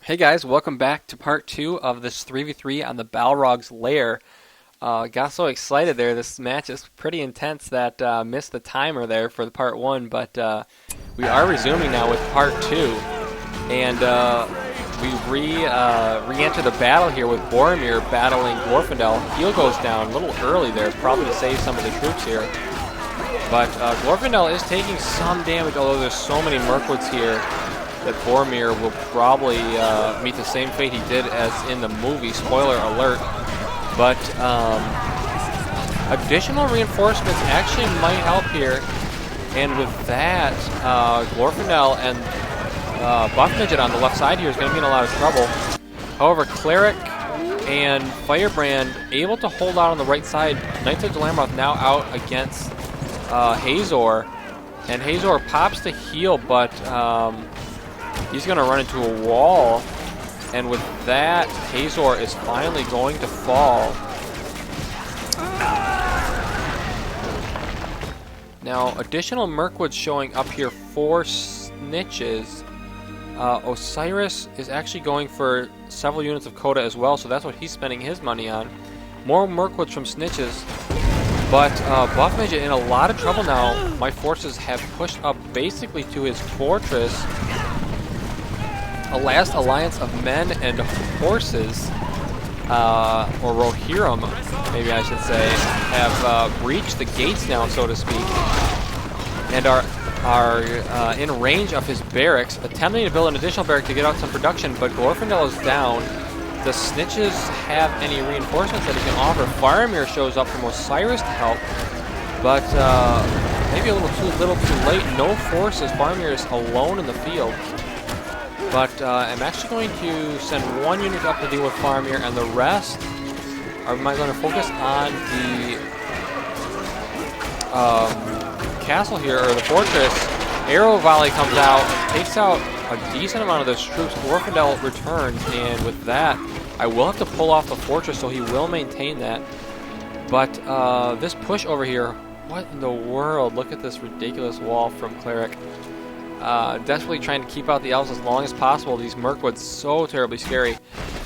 Hey guys, welcome back to part 2 of this 3v3 on the Balrogs Lair. Got so excited there. This match is pretty intense that missed the timer there for the part 1, but we are resuming now with part 2. And we re-enter the battle here with Boromir battling Glorfindel. Heal goes down a little early there, probably to save some of the troops here. But Glorfindel is taking some damage, although there's so many Mirkwoods here that Boromir will probably meet the same fate he did as in the movie, spoiler alert. But additional reinforcements actually might help here, and with that, Glorfindel and Buffmidget on the left side here is going to be in a lot of trouble. However, Cleric and FireBrand able to hold out on the right side. Knights of Dalamoth now out against Hazor, and Hazor pops the heal, but he's going to run into a wall, and with that, Hazor is finally going to fall. Now, additional Mirkwoods showing up here for Snitches. Osiris is actually going for several units of Coda as well, so that's what he's spending his money on. More Mirkwoods from Snitches. But Buffmidget in a lot of trouble now. My forces have pushed up basically to his fortress. A last alliance of men and horses, or Rohirrim, maybe I should say, have breached the gates now, so to speak, and are in range of his barracks, attempting to build an additional barrack to get out some production, but Glorfindel is down. The Snitches have any reinforcements that he can offer. Faramir shows up from Osiris to help, but maybe a little too little too late. No forces. Faramir is alone in the field. But I'm actually going to send one unit up to deal with Faramir, and the rest am I going to focus on the castle here, or the fortress. Arrow Volley comes out, takes out a decent amount of those troops. Glorfindel returns, and with that, I will have to pull off the fortress, so he will maintain that. But this push over here, what in the world? Look at this ridiculous wall from Cleric. Desperately trying to keep out the elves as long as possible. These Mirkwoods so terribly scary,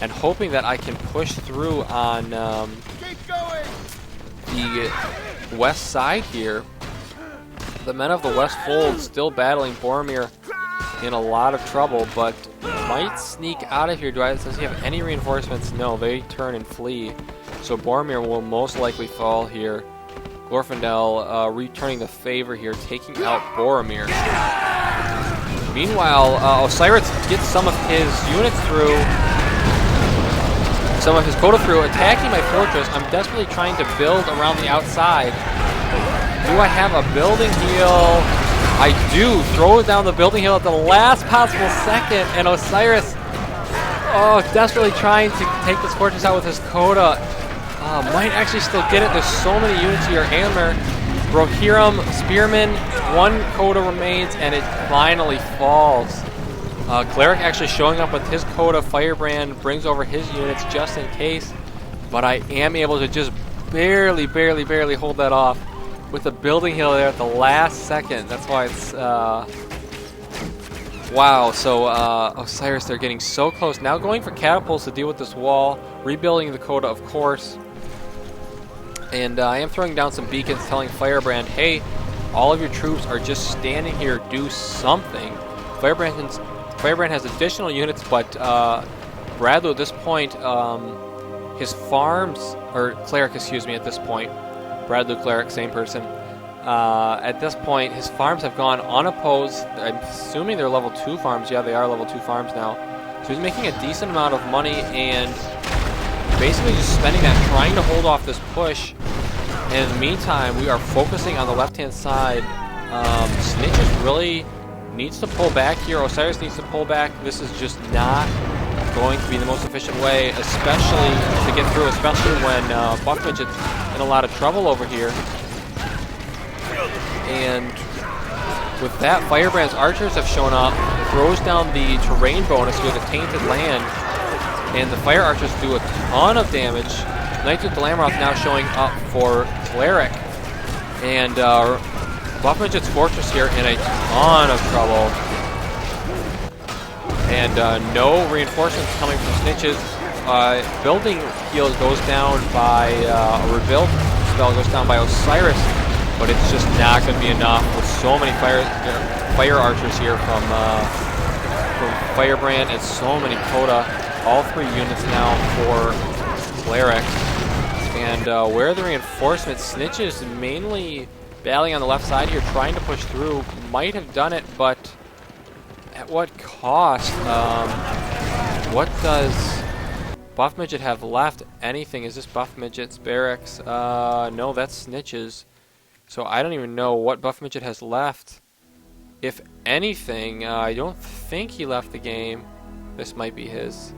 and hoping that I can push through on the west side here. The men of the West Fold still battling Boromir in a lot of trouble, but might sneak out of here. Does he have any reinforcements? No, they turn and flee. So Boromir will most likely fall here. Glorfindel returning the favor here, taking out Boromir. Meanwhile, Osiris gets some of his units through, some of his Coda through, attacking my fortress. I'm desperately trying to build around the outside. Do I have a building heal? I do. Throw down the building heal at the last possible second, and Osiris, desperately trying to take this fortress out with his Coda. Might actually still get it. There's so many units here. Hammer, Rohirrim, Spearman, one Coda remains, and it finally falls. Cleric actually showing up with his Coda. FireBrand brings over his units just in case, but I am able to just barely hold that off with the building heal there at the last second. That's why it's wow. So Osiris, they're getting so close now, going for catapults to deal with this wall, rebuilding the Coda, of course. And I am throwing down some beacons telling FireBrand, hey, all of your troops are just standing here, do something. FireBrand has additional units, but Bradley at this point, his farms, or Cleric, excuse me, at this point, Bradley, Cleric, same person. At this point, his farms have gone unopposed. I'm assuming they're level 2 farms. Yeah, they are level 2 farms now. So he's making a decent amount of money, and basically just spending that, trying to hold off this push. And in the meantime, we are focusing on the left-hand side. Snitches really needs to pull back here. Osiris needs to pull back. This is just not going to be the most efficient way, especially to get through, especially when Buffmidget's in a lot of trouble over here. And with that, FireBrand's archers have shown up, throws down the terrain bonus here, the Tainted Land, and the Fire Archers do a ton of damage. Knights of Dalamoth now showing up for Cleric, and Buffmidget's fortress here in a ton of trouble. And no reinforcements coming from Snitches. Building heal goes down by a rebuild spell goes down by Osiris, but it's just not going to be enough with so many fire archers here from FireBrand and so many Coda. All 3 units now for Cleric. And where are the reinforcements? Snitches mainly battling on the left side here, trying to push through. Might have done it, but at what cost? What does Buffmidget have left? Anything? Is this Buffmidget's barracks? No, that's Snitches. So I don't even know what Buffmidget has left. If anything, I don't think he left the game. This might be his.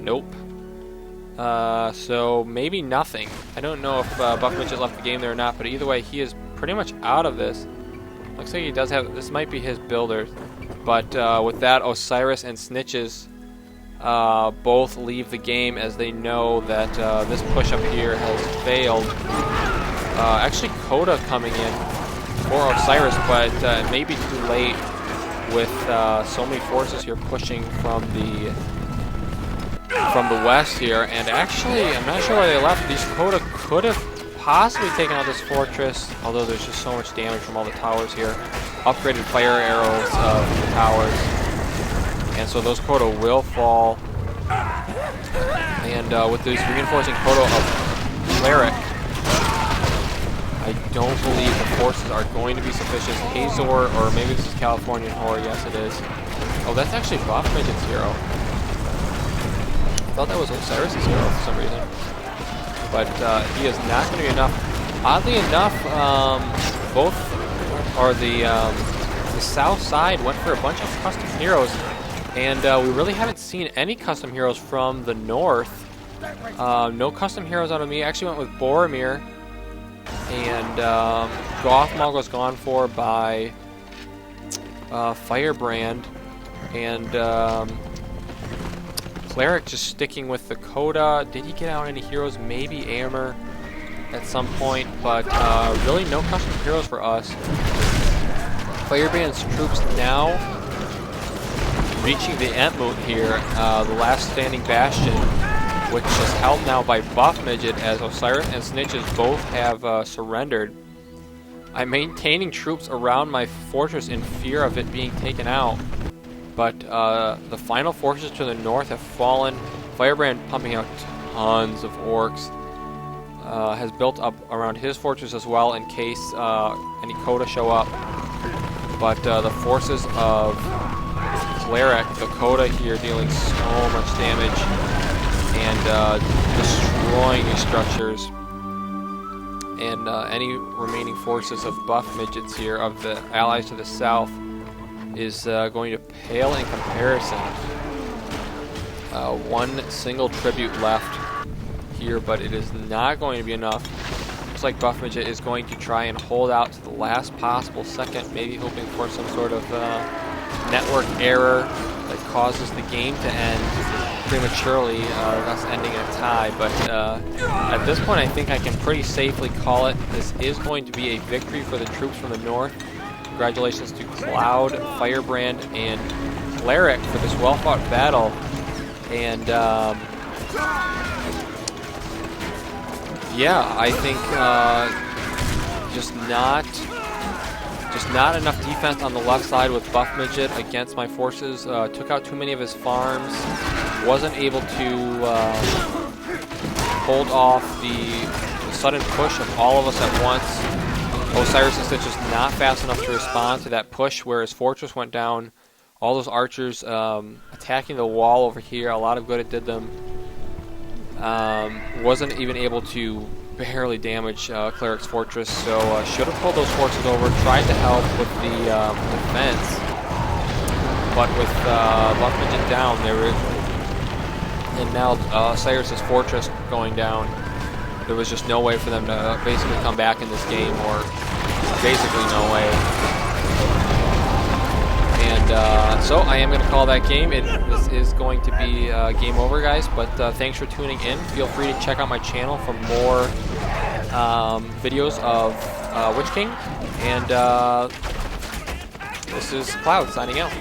Nope. So maybe nothing. I don't know if Buffmidget left the game there or not, but either way, he is pretty much out of this. Looks like he does have, this might be his builder. But with that, Osiris and Snitches both leave the game as they know that this push up here has failed. Actually, Coda coming in for Osiris, but it may be too late with so many forces here pushing from the west here. And actually, I'm not sure why they left. These Coda could have possibly taken out this fortress, although there's just so much damage from all the towers here. Upgraded fire arrows from the towers, and so those Coda will fall. And with these reinforcing Coda of Cleric, I don't believe the forces are going to be sufficient. Hazor, or maybe this is Californian Horror. Yes, it is. Oh, that's actually Buffmidget's hero. I thought that was Osiris' hero for some reason. But he is not going to be enough. Oddly enough, the south side went for a bunch of custom heroes, and we really haven't seen any custom heroes from the north. No custom heroes out of me. Actually went with Boromir, and Gothmog was gone for by FireBrand, and Cleric just sticking with the Coda. Did he get out any heroes? Maybe Aemir at some point, but really no custom heroes for us. FireBrand's troops now reaching the Entmoot here, the last standing bastion, which is held now by Buffmidget as Osiris and Snitches both have surrendered. I'm maintaining troops around my fortress in fear of it being taken out, but the final forces to the north have fallen. FireBrand pumping out tons of orcs. Has built up around his fortress as well in case any Coda show up. But the forces of Cleric, the Coda here, dealing so much damage and destroying these structures. And any remaining forces of Buffmidgets here, of the allies to the south, is going to pale in comparison. One single tribute left here, but it is not going to be enough. Looks like Buffmidget is going to try and hold out to the last possible second, maybe hoping for some sort of network error that causes the game to end prematurely, thus ending in a tie. But at this point, I think I can pretty safely call it. This is going to be a victory for the troops from the north. Congratulations to Cloud, FireBrand, and Cleric for this well-fought battle. And yeah, I think just not enough defense on the left side with Buffmidget against my forces. Took out too many of his farms. Wasn't able to hold off the sudden push of all of us at once. Osiris and Snitches not fast enough to respond to that push where his fortress went down. All those archers attacking the wall over here. A lot of good it did them. Wasn't even able to barely damage Cleric's fortress, so should have pulled those forces over, tried to help with the defense, but with Buffmidget down, and now Osiris' fortress going down, there was just no way for them to basically come back in this game, or basically no way. And so I am going to call that game. This is going to be game over, guys, but thanks for tuning in. Feel free to check out my channel for more videos of Witch King, and this is Cloud signing out.